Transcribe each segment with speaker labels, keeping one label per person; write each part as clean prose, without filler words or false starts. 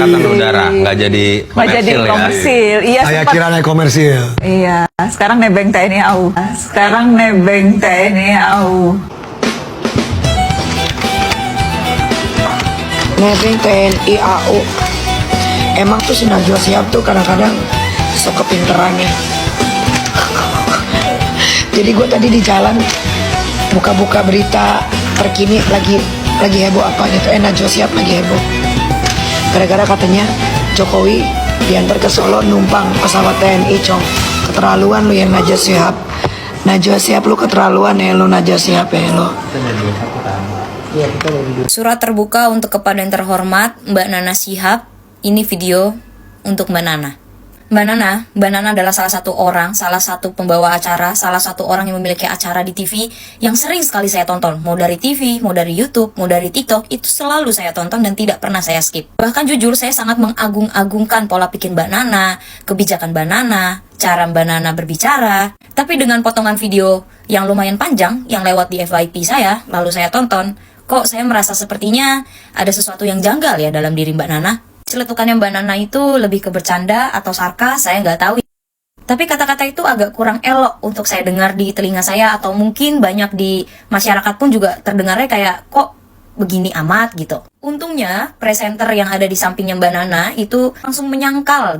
Speaker 1: Angkatan Udara, nggak jadi komersil ya.
Speaker 2: komersil. Iya,
Speaker 3: Saya
Speaker 2: sempat.
Speaker 3: kira naik komersil.
Speaker 2: Iya, sekarang nebeng TNI AU. Sekarang nebeng TNI AU.
Speaker 4: Nebeng TNI AU. Emang tuh si Najwa Shihab tuh kadang-kadang sok kepinterannya. Jadi gue tadi di jalan buka-buka berita terkini lagi heboh apa gitu. Najwa Shihab lagi heboh. Gara-gara katanya Jokowi diantar ke Solo numpang pesawat TNI, Cong. Keterlaluan lu ya Najwa Shihab. Najwa Shihab lu keterlaluan ya lu Najwa Shihab ya lu.
Speaker 5: Surat terbuka untuk kepada yang terhormat Mbak Nana Shihab. Ini video untuk Mbak Nana. Mbak Nana adalah salah satu pembawa acara, salah satu orang yang memiliki acara di TV yang sering sekali saya tonton. Mau dari TV, mau dari YouTube, mau dari TikTok, itu selalu saya tonton dan tidak pernah saya skip. Bahkan jujur saya sangat mengagung-agungkan pola pikir Mbak Nana, kebijakan Mbak Nana, cara Mbak Nana berbicara. Tapi dengan potongan video yang lumayan panjang, yang lewat di FYP saya, lalu saya tonton, kok saya merasa sepertinya ada sesuatu yang janggal ya dalam diri Mbak Nana. Celetukannya Mbak Nana itu lebih ke bercanda atau sarkas, saya nggak tahu. Tapi kata-kata itu agak kurang elok untuk saya dengar di telinga saya, atau mungkin banyak di masyarakat pun juga terdengarnya kayak kok begini amat gitu. Untungnya presenter yang ada di sampingnya Mbak Nana itu langsung menyangkal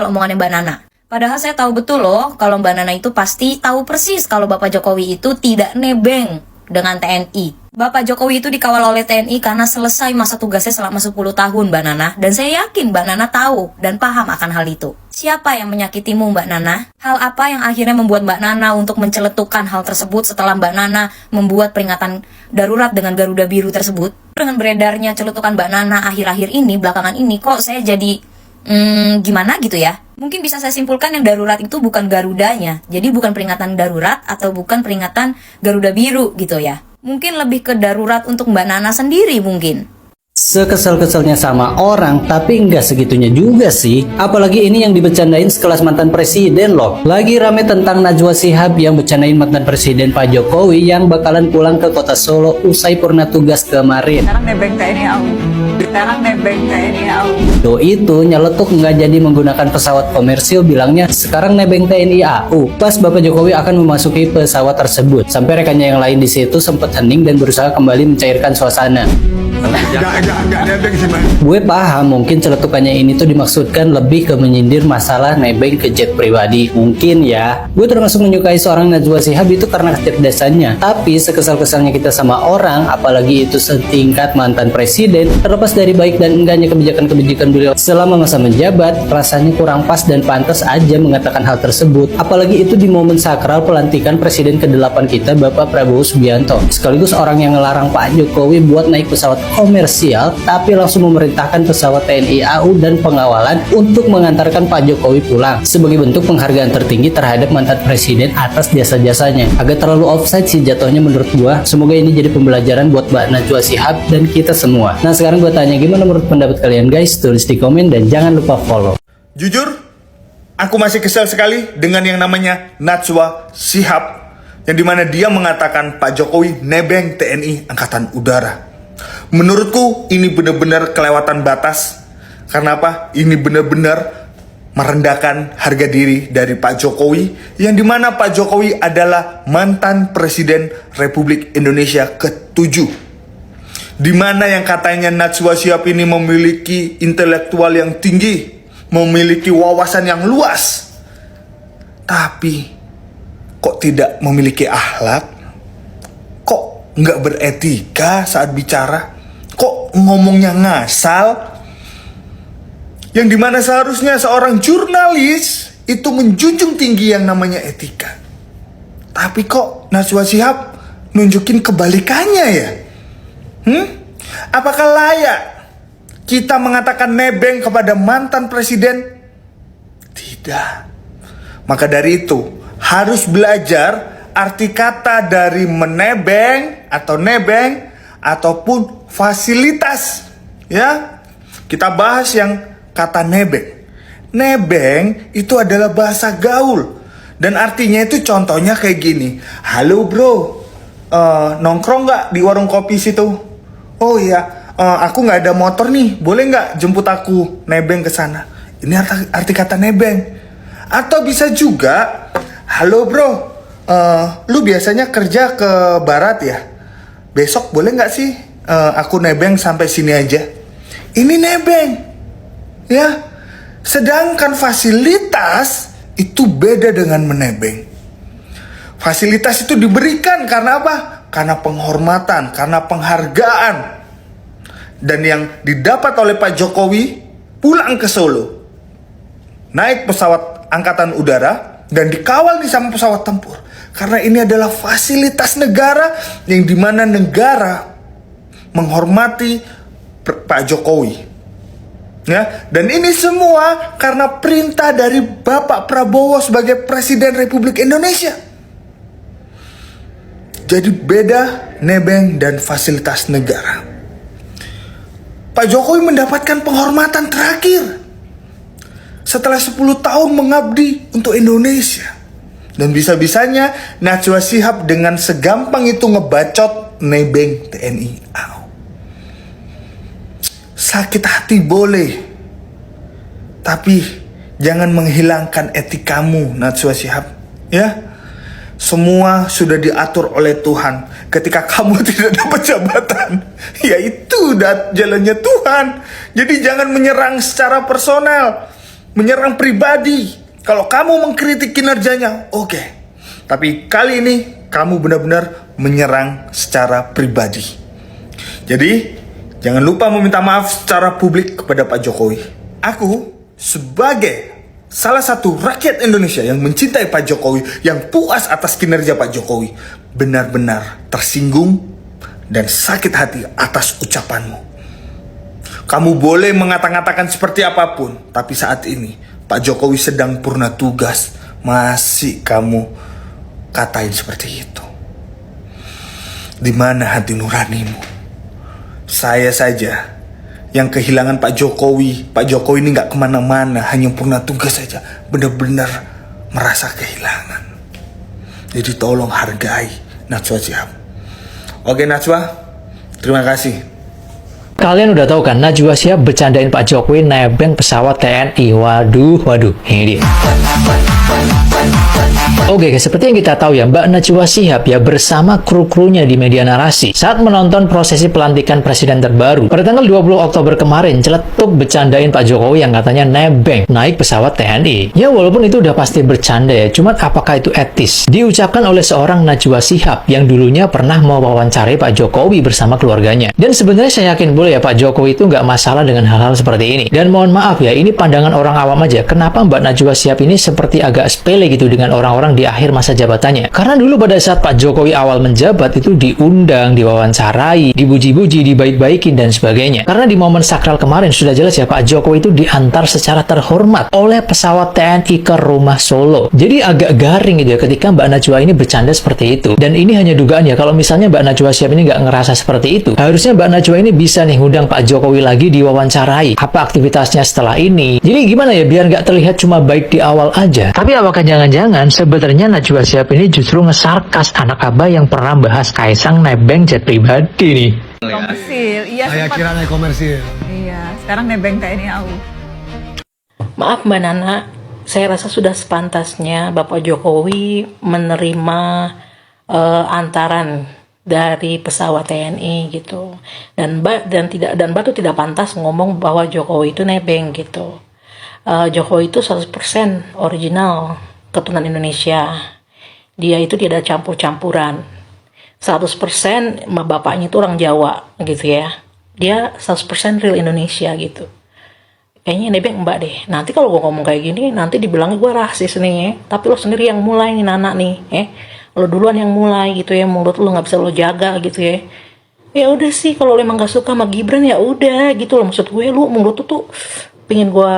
Speaker 5: omongannya Mbak Nana. Padahal saya tahu betul loh kalau Mbak Nana itu pasti tahu persis kalau Bapak Jokowi itu tidak nebeng dengan TNI. Bapak Jokowi itu dikawal oleh TNI karena selesai masa tugasnya selama 10 tahun Mbak Nana. Dan saya yakin Mbak Nana tahu dan paham akan hal itu. Siapa yang menyakitimu Mbak Nana? Hal apa yang akhirnya membuat Mbak Nana untuk menceletukan hal tersebut setelah Mbak Nana membuat peringatan darurat dengan Garuda Biru tersebut? Dengan beredarnya celetukan Mbak Nana akhir-akhir ini, belakangan ini, kok saya jadi gimana gitu ya? Mungkin bisa saya simpulkan yang darurat itu bukan Garudanya. Jadi bukan peringatan darurat atau bukan peringatan Garuda Biru gitu ya. Mungkin lebih ke darurat untuk Mbak Nana sendiri mungkin.
Speaker 6: Sekesel-keselnya sama orang, tapi nggak segitunya juga sih. Apalagi ini yang dibecandain sekelas mantan presiden loh. Lagi rame tentang Najwa Shihab yang bercandain mantan presiden Pak Jokowi yang bakalan pulang ke kota Solo usai purna tugas kemarin.
Speaker 2: Sekarang nebeng TNI AU. Sekarang nebeng TNI AU.
Speaker 6: Do itu nyeletuk nggak jadi menggunakan pesawat komersil, bilangnya sekarang nebeng TNI AU. Pas Bapak Jokowi akan memasuki pesawat tersebut, sampai rekannya yang lain di situ sempat hening dan berusaha kembali mencairkan suasana.
Speaker 3: Enggak nebeng sih, Mas.
Speaker 6: Gue paham mungkin celetukannya ini tuh dimaksudkan lebih ke menyindir masalah nebeng ke jet pribadi. Mungkin ya. Gue termasuk menyukai seorang Najwa Shihab itu karena kecerdasannya. Tapi sekesal-kesalnya kita sama orang, apalagi itu setingkat mantan presiden, terlepas dari baik dan enggaknya kebijakan-kebijakan beliau selama masa menjabat, rasanya kurang pas dan pantas aja mengatakan hal tersebut. Apalagi itu di momen sakral pelantikan presiden ke-8 kita, Bapak Prabowo Subianto. Sekaligus orang yang ngelarang Pak Jokowi buat naik pesawat komersial, tapi langsung memerintahkan pesawat TNI AU dan pengawalan untuk mengantarkan Pak Jokowi pulang sebagai bentuk penghargaan tertinggi terhadap mantan presiden atas jasa-jasanya. Agak terlalu offside sih jatuhnya menurut gua. Semoga ini jadi pembelajaran buat Mbak Najwa Shihab dan kita semua. Nah sekarang gua tanya, gimana menurut pendapat kalian guys? Tulis di komen dan jangan lupa follow.
Speaker 7: Jujur, aku masih kesal sekali dengan yang namanya Najwa Shihab, yang dimana dia mengatakan Pak Jokowi nebeng TNI Angkatan Udara. Menurutku ini benar-benar kelewatan batas. Karena apa? Ini benar-benar merendahkan harga diri dari Pak Jokowi, yang dimana Pak Jokowi adalah mantan Presiden Republik Indonesia ke-7, dimana yang katanya Najwa Shihab ini memiliki intelektual yang tinggi, memiliki wawasan yang luas, tapi kok tidak memiliki akhlak, kok nggak beretika saat bicara, kok ngomongnya ngasal, yang dimana seharusnya seorang jurnalis itu menjunjung tinggi yang namanya etika. Tapi kok Najwa Shihab nunjukin kebalikannya ya? Apakah layak kita mengatakan nebeng kepada mantan presiden? Tidak. Maka dari itu harus belajar arti kata dari menebeng atau nebeng ataupun fasilitas. Ya, kita bahas yang kata nebeng. Nebeng itu adalah bahasa gaul dan artinya itu contohnya kayak gini. Halo bro, nongkrong nggak di warung kopi situ? Oh iya, aku nggak ada motor nih, boleh nggak jemput aku nebeng ke sana? Ini arti kata nebeng. Atau bisa juga, halo bro, lu biasanya kerja ke barat ya? Besok boleh nggak sih aku nebeng sampai sini aja? Ini nebeng, ya. Sedangkan fasilitas itu beda dengan menebeng. Fasilitas itu diberikan karena apa? Karena penghormatan, karena penghargaan. Dan yang didapat oleh Pak Jokowi pulang ke Solo, naik pesawat angkatan udara dan dikawal nih sama pesawat tempur. Karena ini adalah fasilitas negara yang dimana negara menghormati Pak Jokowi. Ya, dan ini semua karena perintah dari Bapak Prabowo sebagai Presiden Republik Indonesia. Jadi beda nebeng dan fasilitas negara. Pak Jokowi mendapatkan penghormatan terakhir setelah 10 tahun mengabdi untuk Indonesia. Dan bisa-bisanya Najwa Shihab dengan segampang itu ngebacot nebeng TNI AU. Sakit hati boleh, tapi jangan menghilangkan etikamu, Najwa Shihab. Ya, semua sudah diatur oleh Tuhan. Ketika kamu tidak dapat jabatan, ya itu jalannya Tuhan. Jadi jangan menyerang secara personal, menyerang pribadi. Kalau kamu mengkritik kinerjanya, oke. Tapi kali ini kamu benar-benar menyerang secara pribadi. Jadi jangan lupa meminta maaf secara publik kepada Pak Jokowi. Aku sebagai salah satu rakyat Indonesia yang mencintai Pak Jokowi, yang puas atas kinerja Pak Jokowi, benar-benar tersinggung dan sakit hati atas ucapanmu. Kamu boleh mengata-ngatakan seperti apapun, tapi saat ini Pak Jokowi sedang purna tugas, masih kamu katain seperti itu. Di mana hati nuranimu? Saya saja yang kehilangan Pak Jokowi. Pak Jokowi ini gak kemana-mana, hanya purna tugas saja. Benar-benar merasa kehilangan. Jadi tolong hargai Najwa Shihab. Oke Najwa, terima kasih.
Speaker 8: Kalian udah tahu kan, Najwa Shihab bercandain Pak Jokowi nebeng pesawat TNI. Waduh, ini dia. Oke guys, seperti yang kita tahu ya, Mbak Najwa Shihab ya bersama kru-krunya di media narasi saat menonton prosesi pelantikan presiden terbaru pada tanggal 20 Oktober kemarin celetuk bercandain Pak Jokowi yang katanya nebeng naik pesawat TNI. Ya walaupun itu udah pasti bercanda ya, cuman apakah itu etis? Diucapkan oleh seorang Najwa Shihab yang dulunya pernah mewawancarai Pak Jokowi bersama keluarganya. Dan sebenarnya saya yakin boleh ya Pak Jokowi itu nggak masalah dengan hal-hal seperti ini. Dan mohon maaf ya, ini pandangan orang awam aja. Kenapa Mbak Najwa Shihab ini seperti agak sepele gitu dengan orang-orang di akhir masa jabatannya? Karena dulu pada saat Pak Jokowi awal menjabat itu diundang, diwawancarai, dipuji-puji, dibaik-baikin dan sebagainya. Karena di momen sakral kemarin sudah jelas ya Pak Jokowi itu diantar secara terhormat oleh pesawat TNI ke rumah Solo. Jadi agak garing gitu ya ketika Mbak Najwa ini bercanda seperti itu. Dan ini hanya dugaan ya, kalau misalnya Mbak Najwa Shihab ini nggak ngerasa seperti itu, harusnya Mbak Najwa ini bisa nih ngundang Pak Jokowi lagi diwawancarai. Apa aktivitasnya setelah ini? Jadi gimana ya biar nggak terlihat cuma baik di awal aja. Tapi apakah jangan-jangan sebenarnya Najwa Shihab ini justru ngesarkas anak abah yang pernah bahas Kaisang nebeng jet pribadi nih?
Speaker 2: Komersil, iya
Speaker 3: Saya
Speaker 2: sempat.
Speaker 3: kira naik komersil.
Speaker 2: Iya, sekarang nebeng TNI AU.
Speaker 9: Maaf Mbak Nana, saya rasa sudah sepantasnya Bapak Jokowi menerima antaran dari pesawat TNI gitu. Dan Mbak tuh tidak pantas ngomong bahwa Jokowi itu nebeng gitu. Jokowi itu 100% original keturunan Indonesia. Dia itu tidak ada campur-campuran. 100% bapaknya itu orang Jawa gitu ya. Dia 100% real Indonesia gitu. Kayaknya nebeng Mbak deh. Nanti kalau gue ngomong kayak gini, nanti dibilang gue rasis nih ya. Tapi lo sendiri yang mulai nih Nana nih ya. Lo duluan yang mulai gitu ya. Mulut lo nggak bisa lo jaga gitu ya. Ya udah sih, kalau lo emang gak suka sama Gibran ya udah gitu loh. Maksud gue lo mulut tuh pengen gue.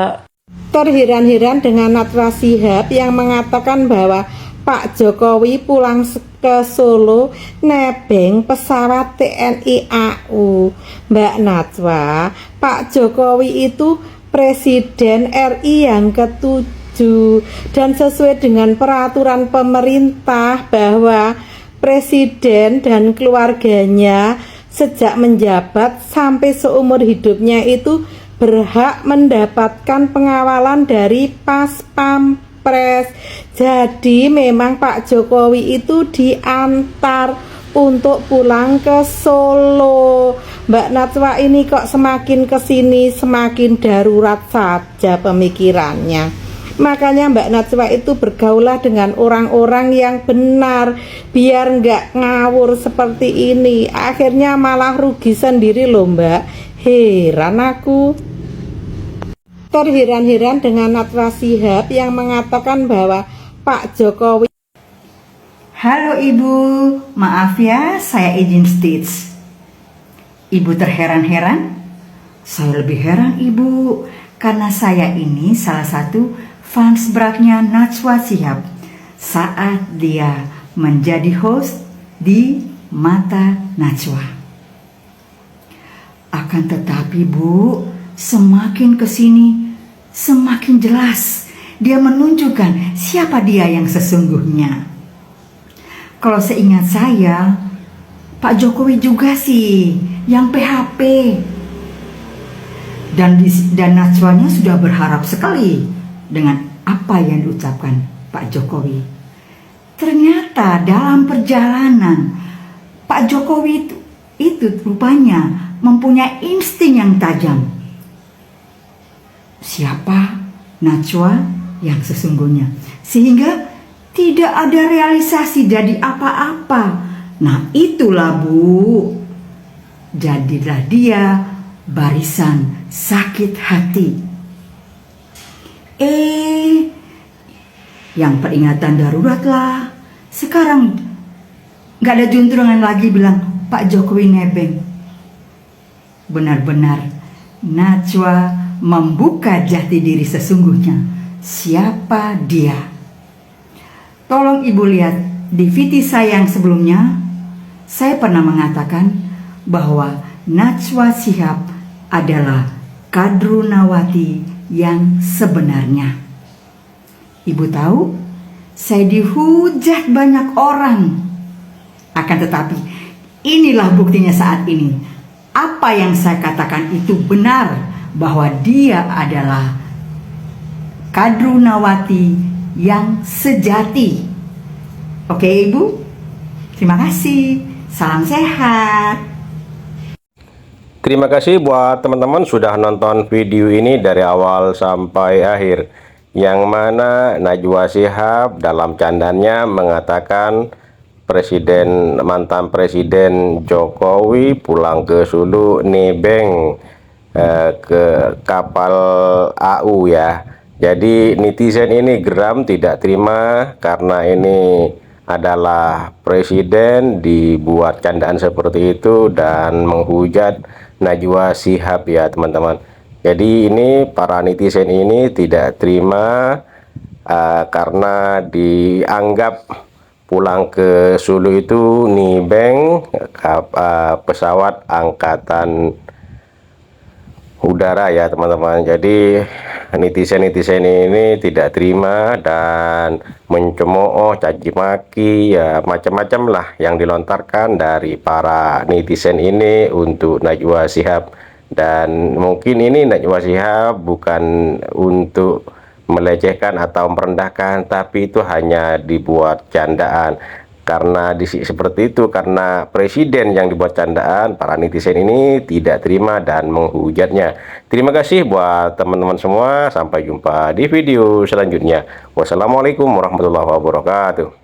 Speaker 10: Terheran-heran dengan Najwa Shihab yang mengatakan bahwa Pak Jokowi pulang ke Solo nebeng pesawat TNI AU. Mbak Najwa, Pak Jokowi itu Presiden RI yang ke-7 dan sesuai dengan peraturan pemerintah bahwa Presiden dan keluarganya sejak menjabat sampai seumur hidupnya itu berhak mendapatkan pengawalan dari Pas Pampres. Jadi memang Pak Jokowi itu diantar untuk pulang ke Solo. Mbak Najwa ini kok semakin kesini semakin darurat saja pemikirannya. Makanya Mbak Najwa itu bergaulah dengan orang-orang yang benar, biar nggak ngawur seperti ini. Akhirnya malah rugi sendiri loh Mbak. Heran aku. Terheran-heran dengan Najwa Shihab yang mengatakan bahwa Pak Jokowi.
Speaker 2: Halo Ibu, maaf ya saya izin stage. Ibu terheran-heran? Saya lebih heran Ibu, karena saya ini salah satu fans beratnya Najwa Shihab saat dia menjadi host di Mata Najwa. Akan tetapi Bu, semakin kesini semakin jelas dia menunjukkan siapa dia yang sesungguhnya. Kalau seingat saya, Pak Jokowi juga sih yang PHP. Dan Najwanya sudah berharap sekali dengan apa yang diucapkan Pak Jokowi. Ternyata dalam perjalanan Pak Jokowi itu rupanya mempunyai insting yang tajam. Siapa Najwa yang sesungguhnya? Sehingga tidak ada realisasi jadi apa-apa. Nah itulah Bu, jadilah dia barisan sakit hati. Yang peringatan darurat lah. Sekarang gak ada juntrungan lagi bilang Pak Jokowi nebeng. Benar-benar Najwa membuka jati diri sesungguhnya. Siapa dia? Tolong Ibu lihat di VT saya yang sebelumnya, saya pernah mengatakan bahwa Najwa Shihab adalah Kadrunawati yang sebenarnya. Ibu tahu, saya dihujat banyak orang. Akan tetapi, inilah buktinya saat ini. Apa yang saya katakan itu benar, bahwa dia adalah Kadrunawati yang sejati. Oke Ibu, terima kasih. Salam sehat.
Speaker 1: Terima kasih buat teman-teman sudah nonton video ini dari awal sampai akhir, yang mana Najwa Shihab dalam candanya mengatakan mantan Presiden Jokowi pulang ke Sulu nebeng ke kapal AU ya. Jadi netizen ini geram, tidak terima karena ini adalah presiden dibuat candaan seperti itu dan menghujat Najwa Shihab ya teman-teman. Jadi ini para netizen ini tidak terima karena dianggap pulang ke Sulu itu nebeng pesawat angkatan udara ya teman-teman. Jadi netizen ini tidak terima dan mencemooh, caci maki ya, macam-macam lah yang dilontarkan dari para netizen ini untuk Najwa Shihab. Dan mungkin ini Najwa Shihab bukan untuk melecehkan atau merendahkan, tapi itu hanya dibuat candaan. Karena seperti itu, karena presiden yang dibuat candaan, para netizen ini tidak terima dan menghujatnya. Terima kasih buat teman-teman semua. Sampai jumpa di video selanjutnya. Wassalamualaikum warahmatullahi wabarakatuh.